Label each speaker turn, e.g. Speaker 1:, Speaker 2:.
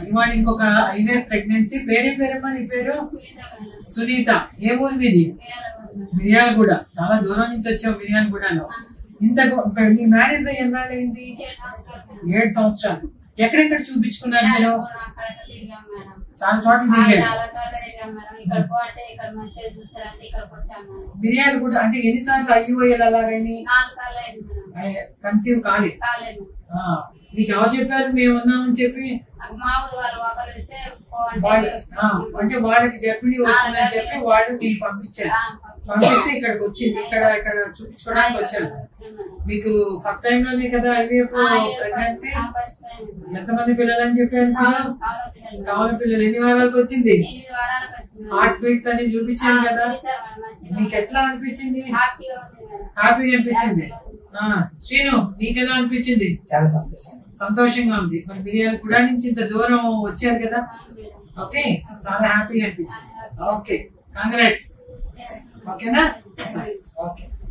Speaker 1: ఇవాళ ఇంకొక IVF pregnancy. పేరేమ్మా నీ పేరు? సునీత. ఏ ఊరు మీది? మిర్యాలగూడ. చాలా దూరం నుంచి వచ్చావు మిర్యాలగూడలో. ఇంత నీ మ్యారేజ్ అయ్యి ఎన్నాళ్ళైంది? 7 సంవత్సరాలు. ఎక్కడెక్కడ చూపించుకున్నారు మీరు? చాలా చోట్ల తిరిగారు. మిర్యాలగూడ అంటే ఎన్నిసార్లు IUI అలాగైనా కన్సీవ్ కాలే? మీకు ఎవరు చెప్పారు మేము ఉన్నామని చెప్పి? అంటే వాళ్ళకి గర్భిణీ వచ్చిందని చెప్పి వాళ్ళు మీకు పంపించారు. పంపిస్తే ఇక్కడికి వచ్చింది. ఇక్కడ చూపించుకోవడానికి వచ్చాను. మీకు ఫస్ట్ టైం లోనే కదా IVF ప్రెగ్నెన్సీ? ఎంతమంది పిల్లలు అని చెప్పాను? కావాలి పిల్లలు. ఎన్ని వారాలకు వచ్చింది? హార్ట్ బీట్స్ అని చూపించాను కదా. మీకు ఎట్లా అనిపించింది? హ్యాపీగా అనిపించింది. శ్రీను నీకెలా అనిపించింది?
Speaker 2: చాలా సంతోషంగా
Speaker 1: ఉంది. మరి మిర్యాలగూడ నుంచి ఇంత దూరం వచ్చారు కదా. ఓకే, చాలా హ్యాపీగా అనిపించింది. Okay, congrats. ఓకేనా?